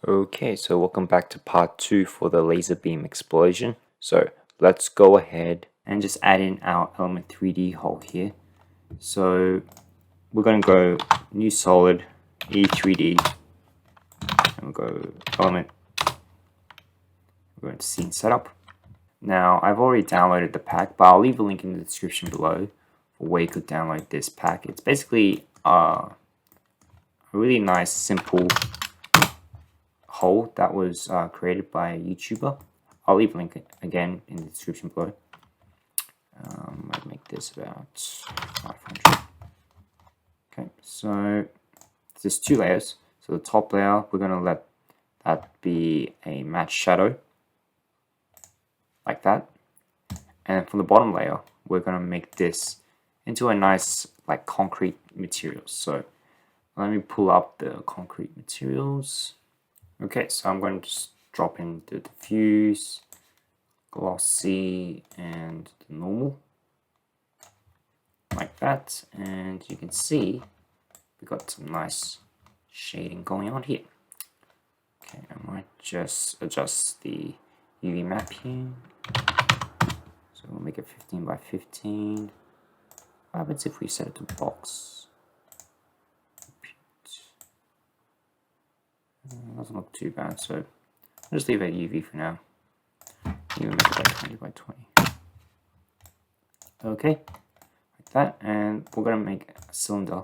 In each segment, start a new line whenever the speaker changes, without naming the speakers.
Okay, so welcome back to part 2 for the laser beam explosion. So let's go ahead and just add in our element 3D hole here. So we're going to go new solid, E3D, and we'll go element, we're going to scene setup. Now I've already downloaded the pack, but I'll leave a link in the description below for where you could download this pack. It's basically a really nice, simple hole that was created by a YouTuber. I'll leave a link again in the description below. I'd make this about 500. Okay, so there's 2 layers. So the top layer, we're going to let that be a matte shadow, like that. And from the bottom layer, we're going to make this into a nice like concrete material. So let me pull up the concrete materials. Okay, so I'm going to just drop in the diffuse, glossy, and the normal, like that. And you can see we got some nice shading going on here. Okay, I might just adjust the UV map here. So we'll make it 15 by 15. What happens if we set it to box? Doesn't look too bad, so I'll just leave it at UV for now. Even make it like 20 by 20. Okay, like that, and we're gonna make a cylinder,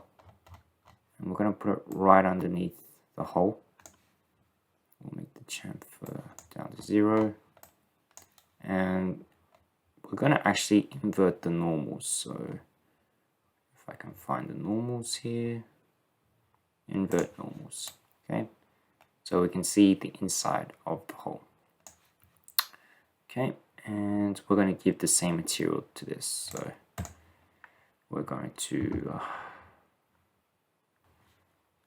and we're gonna put it right underneath the hole. We'll make the chamfer down to 0, and we're gonna actually invert the normals. So if I can find the normals here, invert normals. Okay. So we can see the inside of the hole. Okay, and we're going to give the same material to this. So we're going to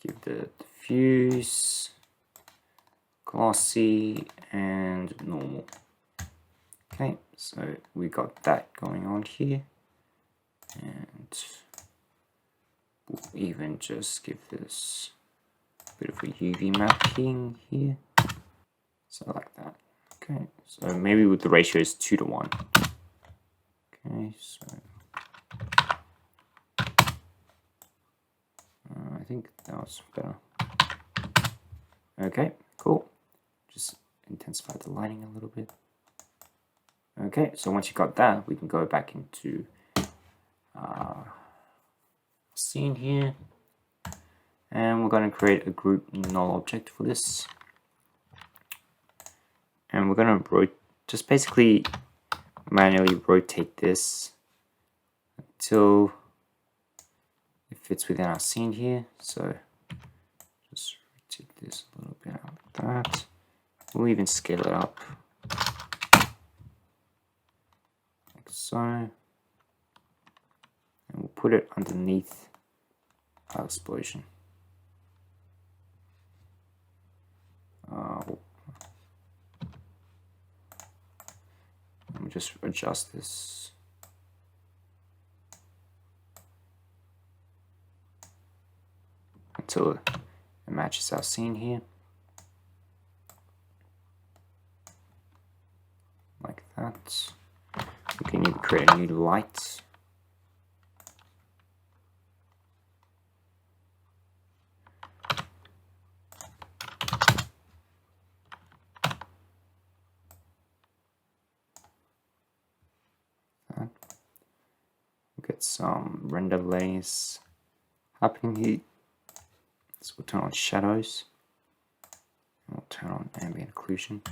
give the diffuse, glossy, and normal. Okay, so we got that going on here. And we'll even just give this bit of a UV mapping here, so like that. Okay, so maybe with the ratio is 2 to 1. Okay, so I think that was better. Okay, cool. Just intensify the lighting a little bit. Okay, so once you got that, we can go back into scene here. And we're going to create a group null object for this. And we're going to just basically manually rotate this until it fits within our scene here. So just rotate this a little bit out like that. We'll even scale it up like so. And we'll put it underneath our explosion. Let me just adjust this. Until it matches our scene here. Like that. We can even create a new light. Get some render layers happening here. So we'll turn on shadows. And we'll turn on ambient occlusion.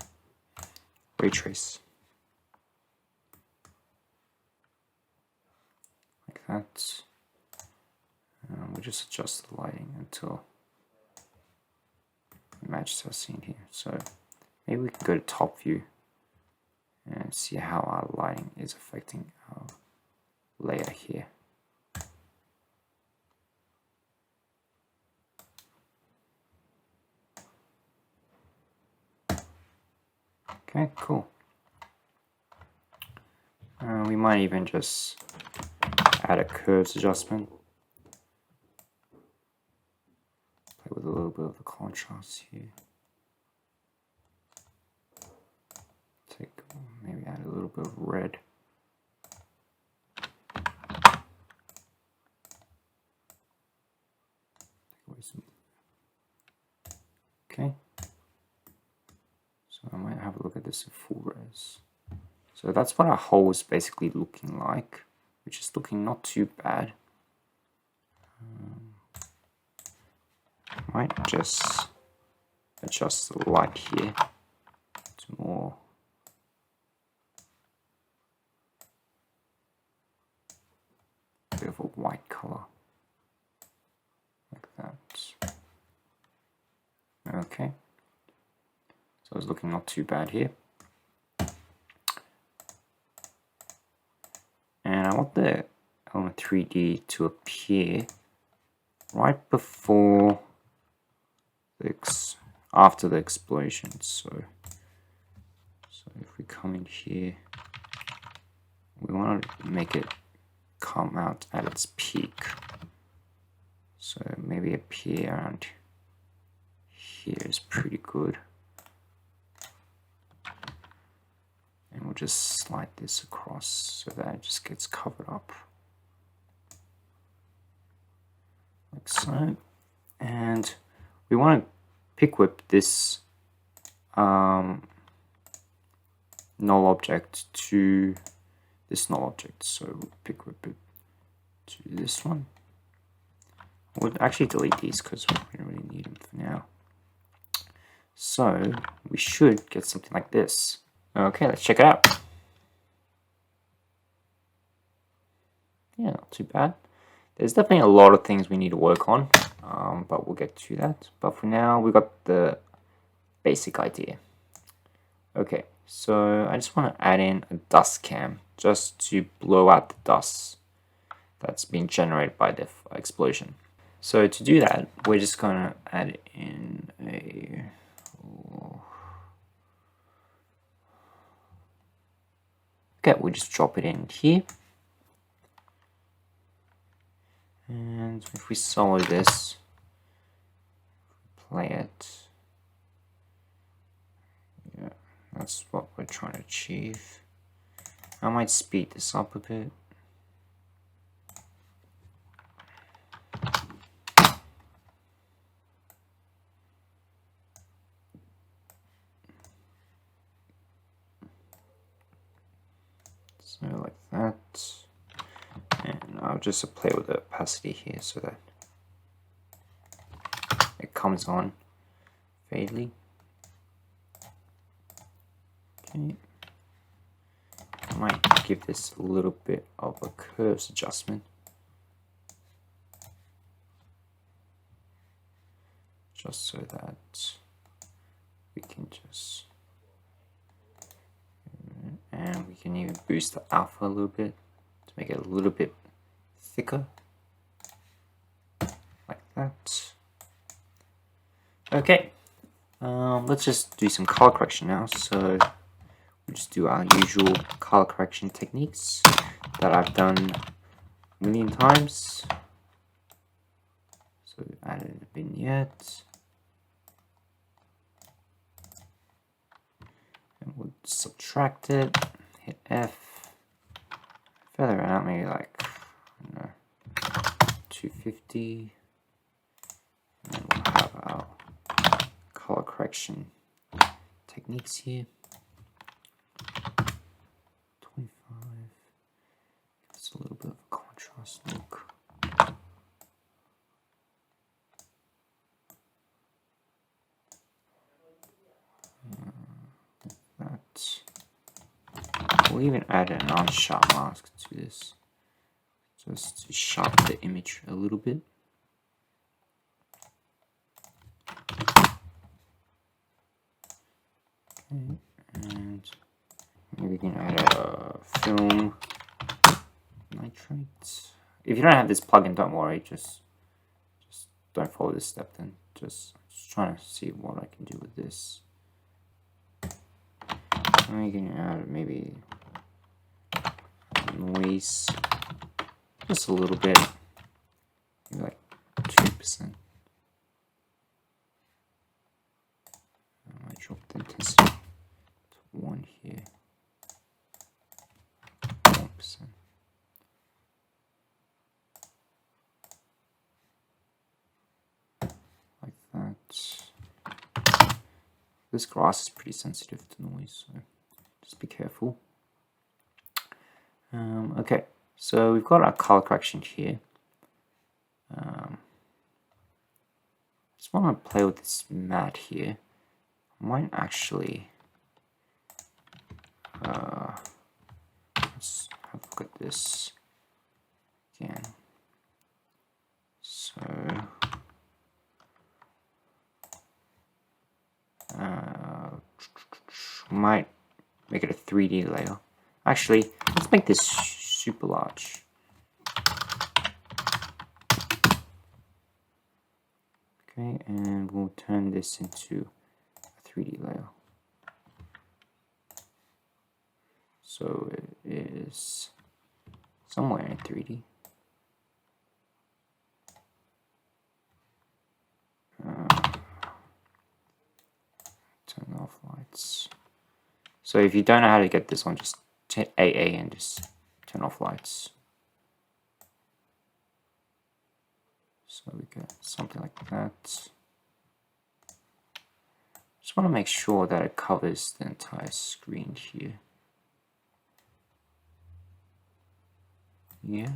Ray trace. Like that. And we'll just adjust the lighting until it matches our scene here. So maybe we can go to top view and see how our lighting is affecting our layer here. Okay, cool. We might even just add a curves adjustment. Play with a little bit of the contrast here. bit of red. Okay. So I might have a look at this in full res. So that's what our hole is basically looking like, which is looking not too bad. Might just adjust the light here to more bit of a white color, like that. Okay, so it's looking not too bad here. And I want the element 3D to appear right before after the explosion. So if we come in here, we want to make it come out at its peak. So maybe appear around here is pretty good. And we'll just slide this across so that it just gets covered up. Like so. And we want to pick whip this null object to this null object. So we'll pick whip it to this one. We'll actually delete these because we don't really need them for now. So we should get something like this. Okay, let's check it out. Yeah, not too bad. There's definitely a lot of things we need to work on, but we'll get to that. But for now, we got the basic idea. Okay, so I just want to add in a dust cam just to blow out the dust that's been generated by the explosion. So to do that, we're just going to add in a... Okay, we'll just drop it in here. And if we solo this, play it, yeah, that's what we're trying to achieve. I might speed this up a bit. So like that. And I'll just play with the opacity here so that it comes on fadely. Okay. I might give this a little bit of a curves adjustment. Just so that we can just... And we can even boost the alpha a little bit to make it a little bit thicker, like that. Okay, let's just do some color correction now. So we just do our usual color correction techniques that I've done a million times. So we added a vignette, and we'll subtract it, hit F, feather it out maybe like, I don't know, 250, and then we'll have our color correction techniques here. 25, it's a little bit of a contrast look. We'll even add a non-sharp mask to this, just to sharpen the image a little bit. Okay, and maybe we can add a film nitrate. If you don't have this plugin, don't worry, just don't follow this step then. Just trying to see what I can do with this. I'm going to add maybe noise, just a little bit, maybe like 2%. I might drop the intensity to 1 here. 25%. Like that. This grass is pretty sensitive to noise, so just be careful. Okay, so we've got our color correction here. Just want to play with this matte here. I might actually let's have a look at this again. So might make it a 3D layer. Actually, let's make this super large. Okay, and we'll turn this into a 3D layer. So it is somewhere in 3D. Turn off lights. So if you don't know how to get this one, just hit AA and just turn off lights. So we get something like that. Just want to make sure that it covers the entire screen here. Yeah.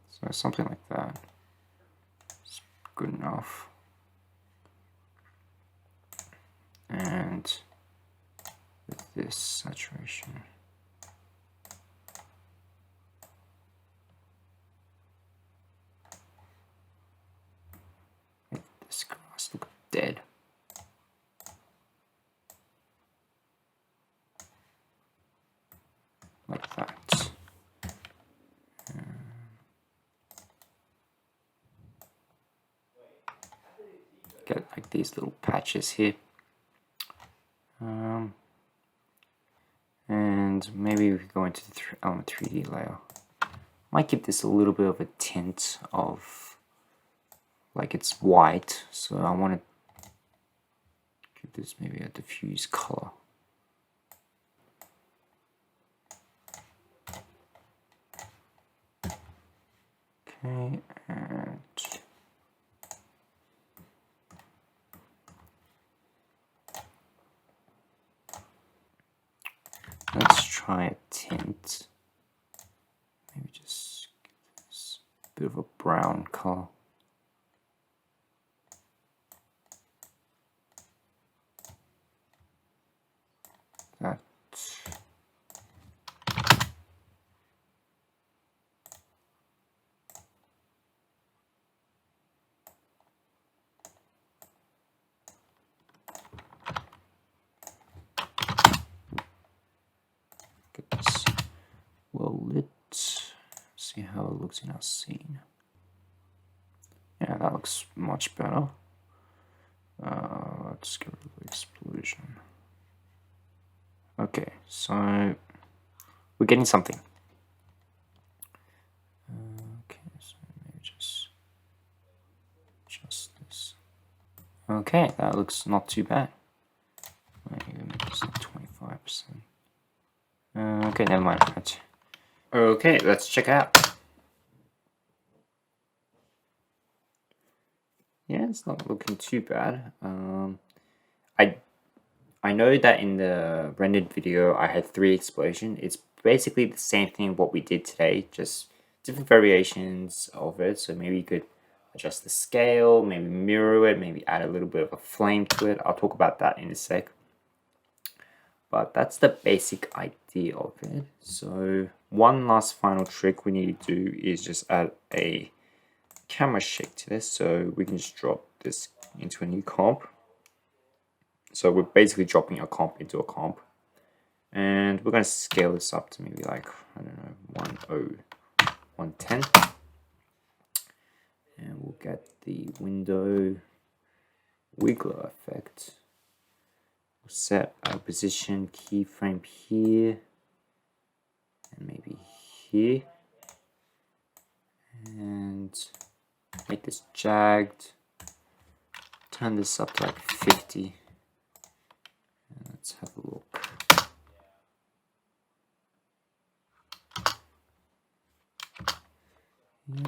So something like that. It's good enough. And with this saturation. Make this grass look dead. Like that. Get like these little patches here. And maybe we could go into the element 3D layer. Might give this a little bit of a tint of like it's white, so I want to give this maybe a diffuse color. Okay, and let's try a tint. Maybe just give this a bit of a brown color. That. Get this well lit. See how it looks in our scene. Yeah, that looks much better. Let's get rid of the explosion. Okay, so we're getting something. Okay, so maybe just adjust this. Okay, that looks not too bad. Maybe make this like 25%. Okay, never mind. Okay, let's check it out. Yeah, it's not looking too bad. I know that in the rendered video I had 3 explosions. It's basically the same thing what we did today, just different variations of it. So maybe you could adjust the scale, maybe mirror it, maybe add a little bit of a flame to it. I'll talk about that in a sec. But that's the basic idea of it. So one last final trick we need to do is just add a camera shake to this. So we can just drop this into a new comp. So we're basically dropping a comp into a comp. And we're going to scale this up to maybe like, I don't know, 110. And we'll get the window wiggler effect. We'll set our position keyframe here. and maybe here, and make this jagged, turn this up to like 50, and let's have a look.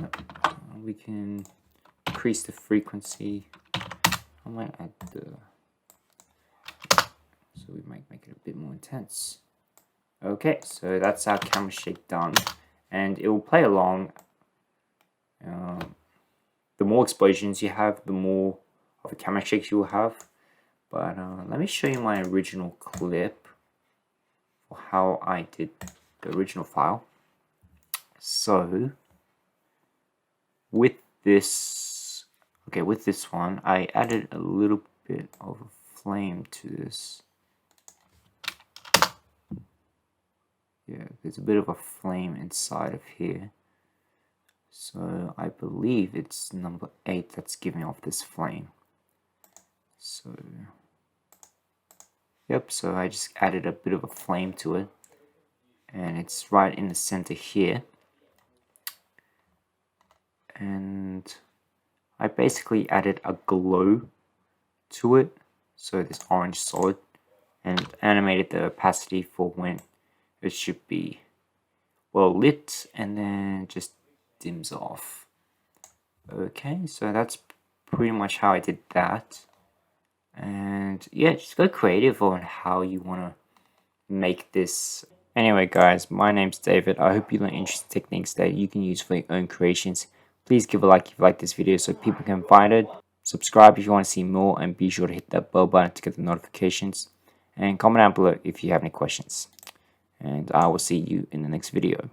Yep, we can increase the frequency. I might add the, so we might make it a bit more intense. Okay, so that's our camera shake done, and it will play along. The more explosions you have, the more of a camera shake you will have. But let me show you my original clip for how I did the original file. So with this, okay, with this one, I added a little bit of a flame to this. Yeah, there's a bit of a flame inside of here. So I believe it's number 8 that's giving off this flame. So, yep, so I just added a bit of a flame to it. And it's right in the center here. And I basically added a glow to it. So this orange solid. And animated the opacity for when it should be well lit, and then just dims off. Okay, so that's pretty much how I did that. And yeah, just go creative on how you want to make this. Anyway guys, my name's David. I hope you learned interesting techniques that you can use for your own creations. Please give a like if you like this video so people can find it. Subscribe if you want to see more, and be sure to hit that bell button to get the notifications. And comment down below if you have any questions. And I will see you in the next video.